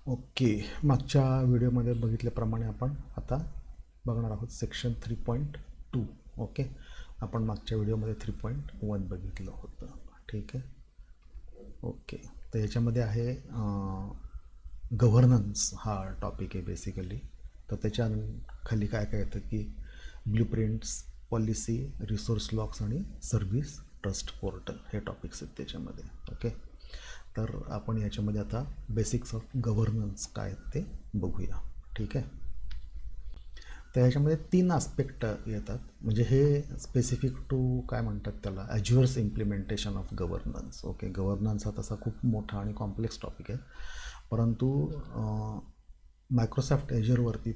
Okay, मागच्या व्हिडिओमध्ये बघितल्याप्रमाणे आपण आता बघणार आहोत सेक्शन 3.2. ओके, आपण मागच्या व्हिडिओमध्ये 3.1 बघितलं होतं. ठीक आहे. ओके, तर याच्यामध्ये आहे गव्हर्नन्स हा टॉपिक आहे बेसिकली. तर त्याच्या खाली काय काय येतं की ब्ल्यूप्रिंट्स, पॉलिसी, रिसोर्स लॉक्स आणि सर्व्हिस ट्रस्ट पोर्टल हे टॉपिक्स आहेत त्याच्यामध्ये. ओके, तर आपण याच्यामध्ये आता बेसिक्स ऑफ गव्हर्नन्स काय आहेत ते बघूया. ठीक आहे. तर ह्याच्यामध्ये 3 आस्पेक्ट येतात, म्हणजे हे स्पेसिफिक टू काय म्हणतात त्याला Azure's implementation of governance. Okay, governance हा तसा खूप मोठा आणि कॉम्प्लेक्स टॉपिक आहे, परंतु मायक्रोसॉफ्ट ॲज्युअरवरती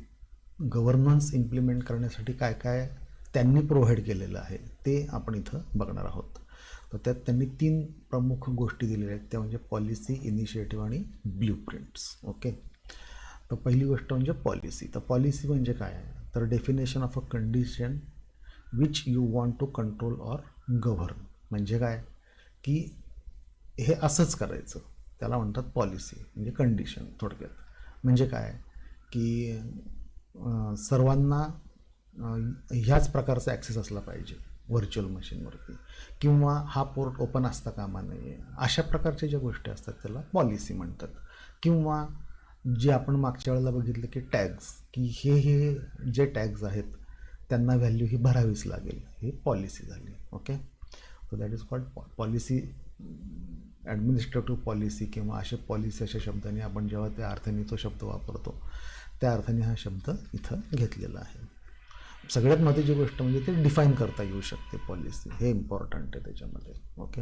गव्हर्नन्स इम्प्लिमेंट करण्यासाठी काय काय त्यांनी प्रोव्हाइड केलेलं आहे ते आपण इथं बघणार आहोत. तर त्यात त्यांनी 3 प्रमुख गोष्टी दिलेल्या आहेत, त्या म्हणजे पॉलिसी, इनिशिएटिव्ह आणि ब्ल्यूप्रिंट्स. ओके, तर पहिली गोष्ट म्हणजे पॉलिसी. तर पॉलिसी म्हणजे काय आहे, तर definition of a condition which you want to control or govern. म्हणजे काय की हे असंच करायचं, त्याला म्हणतात पॉलिसी, म्हणजे कंडिशन थोडक्यात. म्हणजे काय की सर्वांना ह्याच प्रकारचा ॲक्सेस असला पाहिजे व्हर्च्युअल मशीनवरती, किंवा हा पोर्ट ओपन असता कामा नये. अशा प्रकारच्या ज्या गोष्टी असतात त्याला पॉलिसी म्हणतात. किंवा जे आपण मागच्या वेळेला बघितलं की टॅग्स, की हे जे टॅग्स आहेत त्यांना व्हॅल्यू ही भरावीच लागेल, ही पॉलिसी झाली. Okay, so that is called policy. Administrative policy किंवा अशा पॉलिसी अशा शब्दाने आपण जेव्हा त्या अर्थाने तो शब्द वापरतो त्या अर्थाने हा शब्द इथं घेतलेला आहे. सगळ्यात महत्त्वाची गोष्ट म्हणजे ते डिफाईन करता येऊ शकते पॉलिसी, हे इम्पॉर्टंट आहे त्याच्यामध्ये. ओके,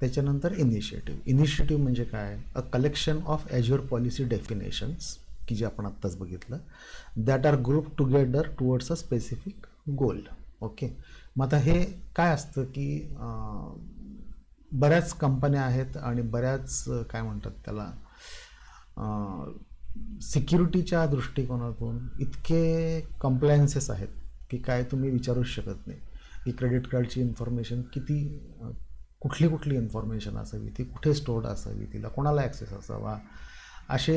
त्याच्यानंतर इनिशिएटिव्ह म्हणजे काय, a collection of Azure policy definitions, की जे आपण आत्ताच बघितलं, that are group together towards a specific goal. Okay, मग आता हे काय असतं की बऱ्याच कंपन्या आहेत आणि बऱ्याच काय म्हणतात त्याला सिक्युरिटीच्या दृष्टिकोनातून इतके कंप्लायन्सेस आहेत की काय तुम्ही विचारूच शकत नाही की क्रेडिट कार्डची इन्फॉर्मेशन किती, कुठली इन्फॉर्मेशन असावी, ती कुठे स्टोर्ड असावी, तिला कोणाला ॲक्सेस असावा, असे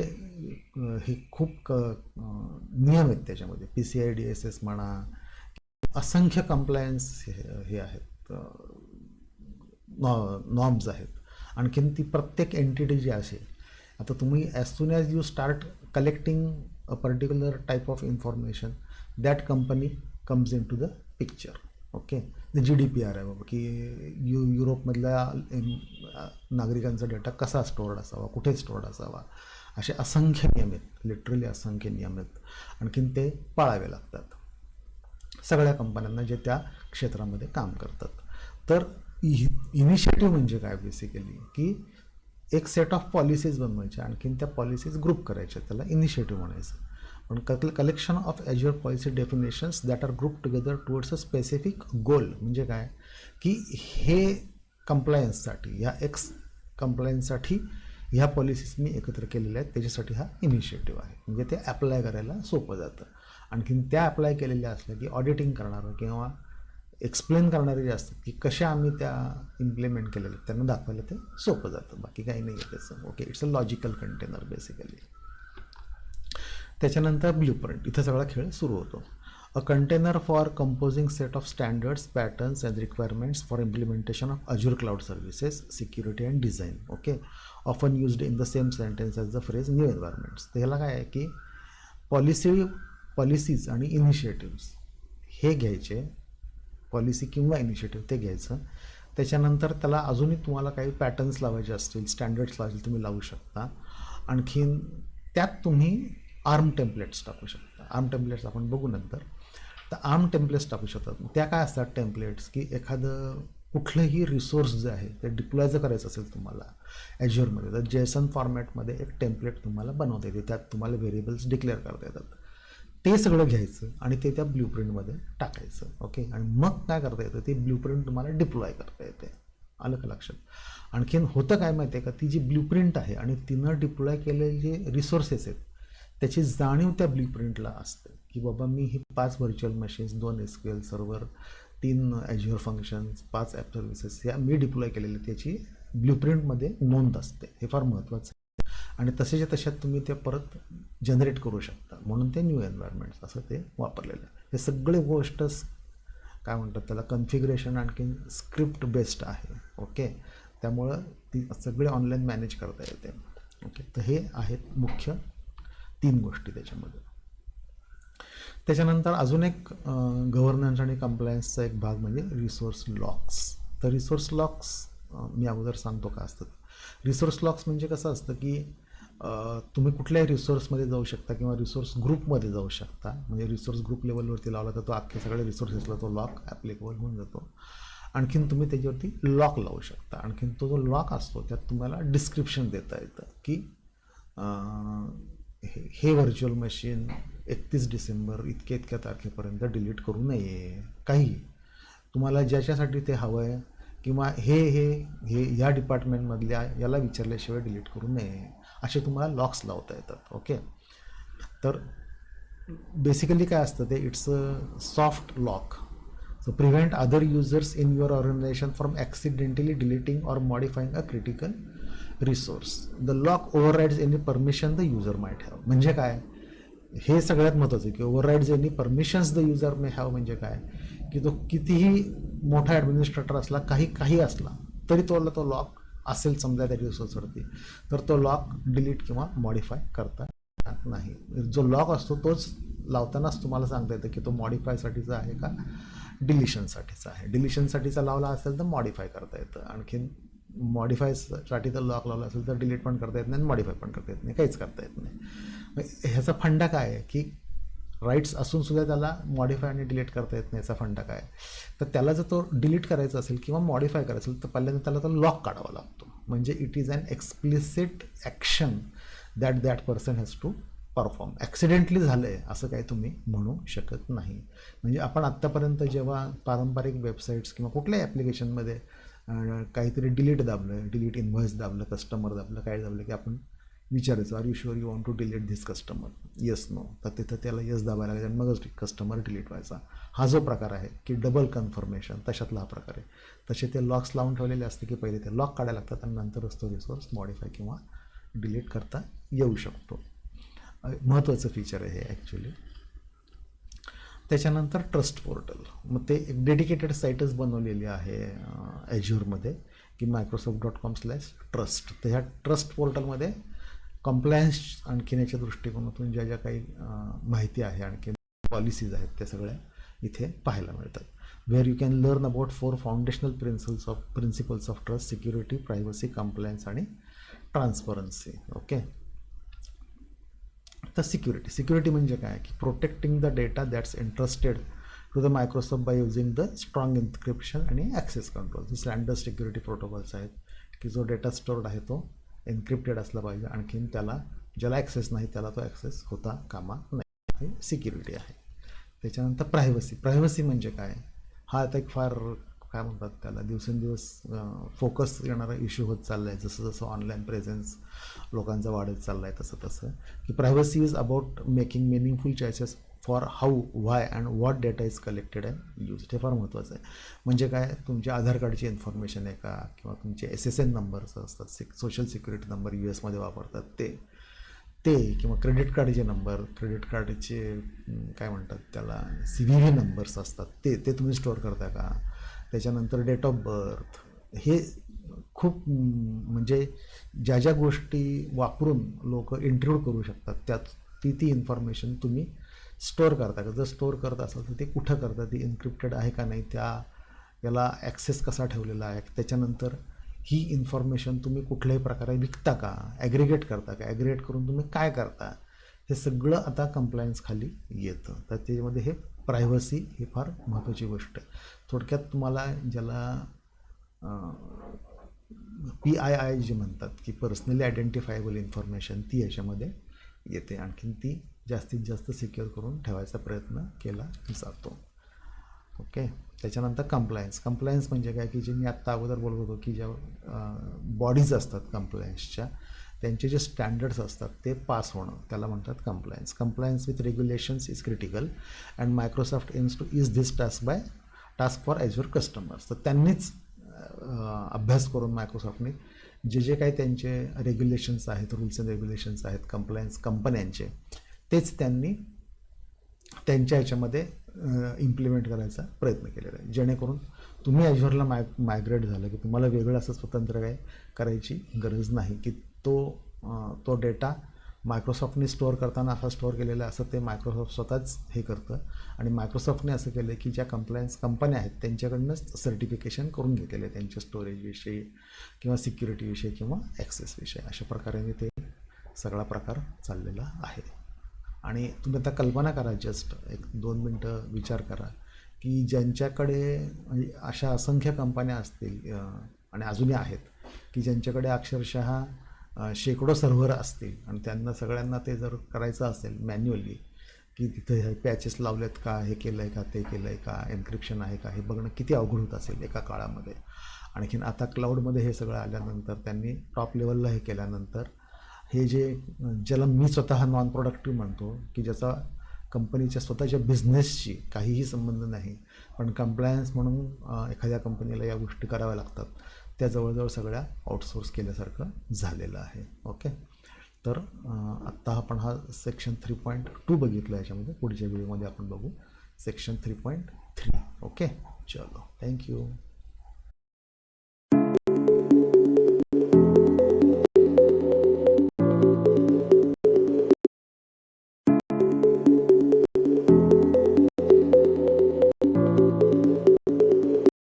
हे खूप नियम आहेत त्याच्यामध्ये. PCI DSS म्हणा, असंख्य कंप्लायन्स हे आहेत, नॉर्म्स आहेत. आणखीन ती प्रत्येक एंटिटी जी असेल, आता तुम्ही as soon as you start collecting a particular type of information, that company comes in to the picture. Okay, GDPR आहे बाबा, की युरोपमधल्या नागरिकांचा डेटा कसा स्टोअर्ड असावा, कुठे स्टोअर्ड असावा, असे असंख्य नियम आहेत, लिटरली असंख्य नियम आहेत. आणखीन ते पाळावे लागतात सगळ्या कंपन्यांना जे त्या क्षेत्रामध्ये काम करतात. तर इनिशिएटिव्ह म्हणजे काय बेसिकली, की एक सेट ऑफ पॉलिसीज बनवायच्या, आणखीन त्या पॉलिसीज ग्रुप करायच्या, त्याला इनिशिएटिव्ह म्हणायचं. पण collection of Azure policy definitions that are group together towards a specific goal. म्हणजे काय की हे कंप्लायन्ससाठी, ह्या कंप्लायन्ससाठी ह्या पॉलिसीज मी एकत्र केलेल्या आहेत, त्याच्यासाठी हा इनिशिएटिव्ह आहे. म्हणजे ते ॲप्लाय करायला सोपं जातं. आणखीन त्या अप्लाय केलेल्या असल्या की ऑडिटिंग करणारं किंवा एक्सप्लेन करणारे जे असतात की कशा आम्ही त्या इम्प्लिमेंट केलेल्या आहेत त्यांना दाखवायला ते सोपं जातं, बाकी काही नाही आहे त्याचं. Okay, it's a logical container basically. त्याच्यानंतर ब्ल्यूप्रिंट, इथं सगळा खेळ सुरू होतो. A container for composing set of standards, patterns and requirements for implementation of Azure cloud services, security and design. Okay, often used in the same sentence as the phrase new environments. तर ह्याला काय आहे की policies आणि initiatives हे घ्यायचे, policy किंवा initiative ते घ्यायचं. त्याच्यानंतर त्याला अजूनही तुम्हाला काही पॅटर्न्स लावायचे असतील, स्टँडर्ड्स लावायचे तुम्ही लावू शकता. आणखीन त्यात तुम्ही आर्म टेम्पलेट्स टाकू शकता. आर्म टेम्पलेट्स आपण बघू नंतर. तर आर्म टेम्पलेट्स टाकू शकतात. त्या काय असतात टेम्पलेट्स, की एखादं कुठलंही रिसोर्स जे आहे ते डिप्लॉय जर करायचं असेल तुम्हाला ॲज्युअरमध्ये, तर जेसन फॉर्मॅटमध्ये एक टेम्पलेट तुम्हाला बनवता येते, त्यात तुम्हाला व्हेरिएबल्स डिक्लेअर करता येतात. ते सगळं घ्यायचं आणि ते त्या ब्ल्यूप्रिंटमध्ये टाकायचं. ओके, आणि मग काय करता येतं, ते ब्ल्यूप्रिंट तुम्हाला डिप्लॉय करता येते. आलं का लक्षात? आणखीन होतं काय माहिती आहे का, ती जी ब्ल्यूप्रिंट आहे आणि तिनं डिप्लॉय केलेले जे रिसोर्सेस आहेत त्याची जाणीव त्या ब्ल्यूप्रिंटला असते, की बाबा मी ही 5 virtual machines, 2 SQL server, 3 Azure functions, 5 app services या मी डिप्लॉय केलेले, त्याची ब्ल्यूप्रिंटमध्ये नोंद असते. हे फार महत्त्वाचं आहे. आणि तसेच्या तशात तुम्ही ते परत जनरेट करू शकता, म्हणून ते न्यू एन्व्हायरमेंट्स असं ते वापरलेलं आहे. हे सगळे गोष्ट काय म्हणतात त्याला कन्फिगरेशन आणखीन स्क्रिप्ट बेस्ड आहे. ओके, त्यामुळं ती सगळे ऑनलाईन मॅनेज करता येते. ओके, तर हे आहेत मुख्य 3 गोष्टी त्याच्यामध्ये. त्याच्यानंतर अजून एक गव्हर्नन्स आणि कंप्लायन्सचा एक भाग म्हणजे रिसोर्स लॉक्स. तर रिसोर्स लॉक्स मी अगोदर सांगतो का असतं. रिसोर्स लॉक्स म्हणजे कसं असतं की तुम्ही कुठल्याही रिसोर्समध्ये जाऊ शकता किंवा रिसोर्स ग्रुपमध्ये जाऊ शकता. म्हणजे रिसोर्स ग्रुप लेवलवरती लावला तर तो अख्खे सगळे रिसोर्सेसला तो लॉक ॲप्लिकेबल होऊन जातो. आणखीन तुम्ही त्याच्यावरती लॉक लावू शकता. आणखीन तो जो लॉक असतो त्यात तुम्हाला डिस्क्रिप्शन देता येतं की हे व्हर्च्युअल मशीन 31 डिसेंबर इतक्या तारखेपर्यंत डिलीट करू नये. काही तुम्हाला ज्याच्यासाठी ते हवं आहे किंवा हे या डिपार्टमेंटमधल्या याला विचारल्याशिवाय डिलीट करू नये असे तुम्हाला लॉक्स लावता येतात. ओके, तर बेसिकली काय असतं ते it's a soft lock. So prevent other users in your organization from accidentally deleting or modifying a critical resource. The lock overrides any permission the user might have. म्हणजे काय, हे सगळ्यात महत्त्वाचं आहे की overrides any permissions the user may have. म्हणजे काय की तो कितीही मोठा ॲडमिनिस्ट्रेटर असला, काही असला तरी तो लॉक असेल समजा त्या रिसोर्सवरती, तर तो लॉक डिलीट किंवा मॉडिफाय करता नाही. जो लॉक असतो तोच लावतानाच तुम्हाला सांगता येतं की तो मॉडिफायसाठीचा आहे का डिलिशनसाठीचा आहे. डिलिशनसाठीचा लावला असेल तर मॉडिफाय करता येतं. आणखीन मॉडिफायसाठी तर लॉक लावला असेल तर डिलीट पण करता येत नाही, मॉडिफाय पण करता येत नाही, काहीच करता येत नाही. ह्याचा फंडा काय आहे की राईट्स असून सुद्धा त्याला मॉडिफाय आणि डिलीट करता येत नाही. याचा फंडा काय, तर त्याला जर तो डिलीट करायचा असेल किंवा मॉडिफाय करायचं असेल तर पहिल्यांदा त्याला तो लॉक काढावा लागतो. म्हणजे it is an explicit action that person has to perform. Accidentally झालं आहे असं काही तुम्ही म्हणू शकत नाही. म्हणजे आपण आत्तापर्यंत जेव्हा पारंपरिक वेबसाईट्स किंवा कुठल्याही ॲप्लिकेशनमध्ये काहीतरी डिलीट दाबलं, डिलीट इनव्हॉइस दाबलं, कस्टमर दाबलं, काय दाबलं की आपण विचारायचं are you sure you want to delete this customer, yes no, तर तिथं त्याला येस दाबायला लागेल आणि मगच कस्टमर डिलीट व्हायचा. हा जो प्रकार आहे की डबल कन्फर्मेशन, तशातला हा प्रकार आहे. तसे ते लॉक्स लावून ठेवलेले असते की पहिले ते लॉक काढायला लागतात आणि नंतरच तो रिसोर्स मॉडिफाय किंवा डिलीट करता येऊ शकतो. महत्त्वाचं फीचर आहे हे ॲक्च्युली. त्याच्यानंतर ट्रस्ट पोर्टल. मग ते एक डेडिकेटेड साईटच बनवलेली आहे ॲज्युअरमध्ये की microsoft.com/trust. तर ह्या ट्रस्ट पोर्टलमध्ये कंप्लायन्स आणखीन याच्या दृष्टिकोनातून ज्या काही माहिती आहे आणखी पॉलिसीज आहेत त्या सगळ्या इथे पाहायला मिळतात. Where you can learn about 4 foundational principles of trust, security, privacy, compliance आणि ट्रान्सपरन्सी. ओके, तर सिक्युरिटी म्हणजे काय की protecting the data that's interested to the Microsoft by using the strong encryption आणि ॲक्सेस कंट्रोल. ही स्टँडर्ड सिक्युरिटी प्रोटोकॉल्स आहेत की जो डेटा स्टोर्ड आहे तो एन्क्रिप्टेड असला पाहिजे. आणखीन ज्याला ॲक्सेस नाही त्याला तो ॲक्सेस होता कामा नाही. ही सिक्युरिटी आहे. त्याच्यानंतर प्रायव्हसी म्हणजे काय, हा आता एक फार काय म्हणतात त्याला दिवसेंदिवस फोकस येणारा इश्यू होत चालला आहे. जसं ऑनलाईन प्रेझेन्स लोकांचा वाढत चालला आहे तसं की privacy is about making meaningful choices for how, why and what data is collected and use. हे फार महत्त्वाचं आहे. म्हणजे काय, तुमच्या आधार कार्डची इन्फॉर्मेशन आहे का, किंवा तुमचे SSN नंबर्स असतात, सोशल सिक्युरिटी नंबर US मध्ये वापरतात ते किंवा क्रेडिट कार्डचे नंबर, क्रेडिट कार्डचे काय म्हणतात त्याला CVV नंबर्स असतात ते तुम्ही स्टोअर करता का. त्याच्यानंतर डेट ऑफ बर्थ. हे खूप म्हणजे ज्या गोष्टी वापरून लोक इंट्रूड करू शकतात त्यात ती इन्फॉर्मेशन तुम्ही स्टोअर करता का. जर स्टोअर करत असाल तर ते कुठं करता, ती इन्क्रिप्टेड आहे का नाही, याला ॲक्सेस कसा ठेवलेला आहे. त्याच्यानंतर ही इन्फॉर्मेशन तुम्ही कुठल्याही प्रकारे विकता का, ॲग्रिगेट करता का, ॲग्रिगेट करून तुम्ही काय करता, हे सगळं आता कंप्लायन्स खाली येतं. तर त्याच्यामध्ये हे प्रायव्हसी ही फार महत्त्वाची गोष्ट आहे. थोडक्यात तुम्हाला ज्याला PII जे म्हणतात की पर्सनली आयडेंटिफायबल इन्फॉर्मेशन, ती याच्यामध्ये येते. आणखीन ती जास्तीत जास्त सिक्युअर करून ठेवायचा प्रयत्न केला जातो. ओके, त्याच्यानंतर कंप्लायन्स म्हणजे काय की जे मी आत्ता अगोदर बोलत होतो की ज्या बॉडीज असतात कंप्लायन्सच्या, त्यांचे जे स्टँडर्ड्स असतात ते पास होणं, त्याला म्हणतात compliance with regulations is critical and Microsoft aims to ease this task for Azure customers. तर त्यांनीच अभ्यास करून मायक्रोसॉफ्टने जे जे काही त्यांचे रेग्युलेशन्स आहेत, रूल्स अँड रेग्युलेशन्स आहेत कंप्लायन्स कंपन्यांचे, तेच त्यांनी त्यांच्या ह्याच्यामध्ये इम्प्लिमेंट करायचा प्रयत्न केलेला आहे, जेणेकरून तुम्ही ॲज्युअरला मायग्रेट झालं की तुम्हाला वेगळं असं स्वतंत्र काय करायची गरज नाही, की तो डेटा मायक्रोसॉफ्टने स्टोअर करताना असा स्टोअर केलेला आहे असं ते मायक्रोसॉफ्ट स्वतःच हे करतं. आणि मायक्रोसॉफ्टने असं केलं की ज्या कंप्लायन्स कंपन्या आहेत त्यांच्याकडनंच सर्टिफिकेशन करून घेतलेलं आहे त्यांच्या स्टोरेजविषयी किंवा सिक्युरिटीविषयी किंवा ॲक्सेसविषयी. अशा प्रकारे ते सगळा प्रकार चाललेला आहे. आणि तुम्ही आता कल्पना करा, जस्ट एक 2 मिनटं विचार करा की ज्यांच्याकडे म्हणजे अशा असंख्य कंपन्या असतील आणि अजूनही आहेत की ज्यांच्याकडे अक्षरशः शेकडो सर्व्हर असतील आणि त्यांना सगळ्यांना ते जर करायचं असेल मॅन्युअली की तिथे हे पॅचेस लावलेत का, हे केलं आहे का, ते केलं आहे का, एन्क्रिप्शन आहे का, हे बघणं किती अवघड होत असेल एका काळामध्ये. आणखीन आता क्लाउडमध्ये हे सगळं आल्यानंतर त्यांनी टॉप लेवलला हे केल्यानंतर हे जे ज्याला मी स्वतः नॉन प्रोडक्टिव्ह म्हणतो की ज्याचा कंपनीच्या स्वतःच्या बिझनेसशी काहीही संबंध नाही, पण कंप्लायन्स म्हणून एखाद्या कंपनीला या गोष्टी कराव्या लागतात, त्या जवळजवळ सगळ्या आउटसोर्स केल्यासारखं झालेलं आहे. ओके, तर आत्ता आपण हा सेक्शन 3.2 बघितला. याच्यामध्ये पुढच्या व्हिडिओमध्ये आपण बघू सेक्शन 3.3. ओके, चलो, थँक्यू.